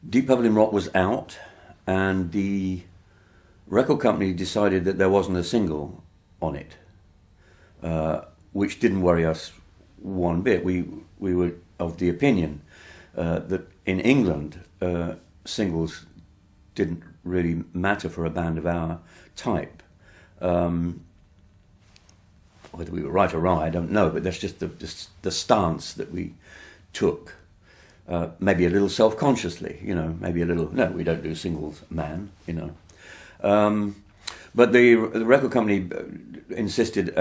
Deep Purple in Rock was out, and the record company decided that there wasn't a single on it, which didn't worry us one bit. We were of the opinion that in England singles didn't really matter for a band of our type. Whether we were right or wrong, I don't know, but that's just the stance that we took. Maybe a little self-consciously, maybe a little, no, we don't do singles, man, But the record company insisted,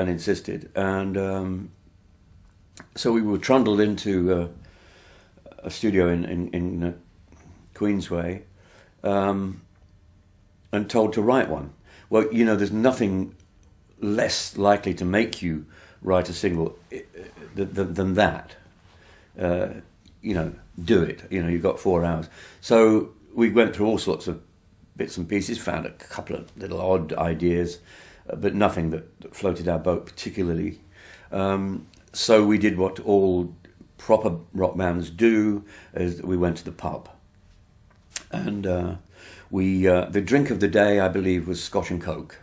and so we were trundled into a studio in Queensway and told to write one. Well, there's nothing less likely to make you write a single than that. Do it. You've got 4 hours. So we went through all sorts of bits and pieces, found a couple of little odd ideas, but nothing that floated our boat particularly. So we did what all proper rock bands do, is we went to the pub. And the drink of the day, I believe, was Scotch and Coke.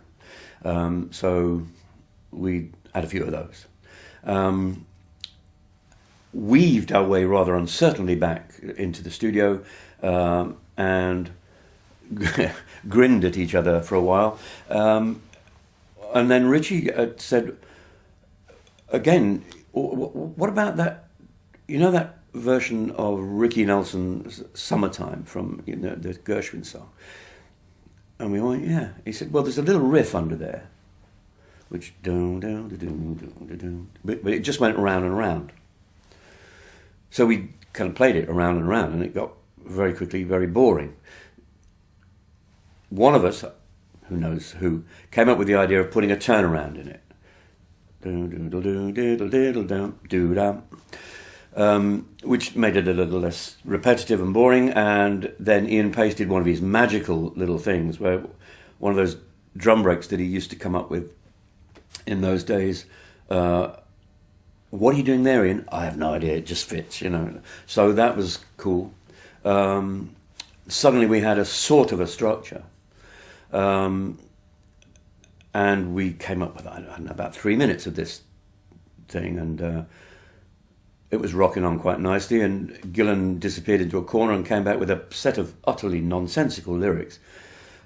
So we had a few of those. Weaved our way rather uncertainly back into the studio and grinned at each other for a while. And then Richie said, again, what about that, that version of Ricky Nelson's Summertime from the Gershwin song? And we went, yeah. He said, well, there's a little riff under there, which but it just went around and around. So we kind of played it around and around, and it got very quickly very boring. One of us, who knows who, came up with the idea of putting a turnaround in it. Which made it a little less repetitive and boring, and then Ian Pace did one of his magical little things, where one of those drum breaks that he used to come up with in those days, what are you doing there, Ian? I have no idea, it just fits, So that was cool. Suddenly we had a sort of a structure. And we came up with, I don't know, about 3 minutes of this thing, and it was rocking on quite nicely, and Gillan disappeared into a corner and came back with a set of utterly nonsensical lyrics,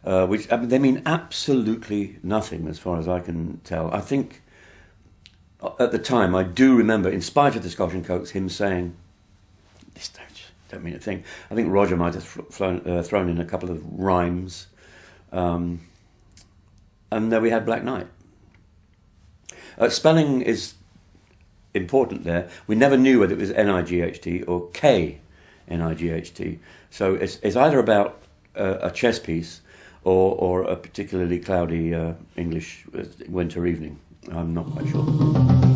which they mean absolutely nothing as far as I can tell. I think at the time, I do remember, in spite of the Scotch and Cokes, him saying, "This don't mean a thing." I think Roger might have thrown in a couple of rhymes, and then we had Black Knight. Spelling is important there. We never knew whether it was N-I-G-H-T or K-N-I-G-H-T. So it's either about a chess piece or a particularly cloudy English winter evening. I'm not quite sure.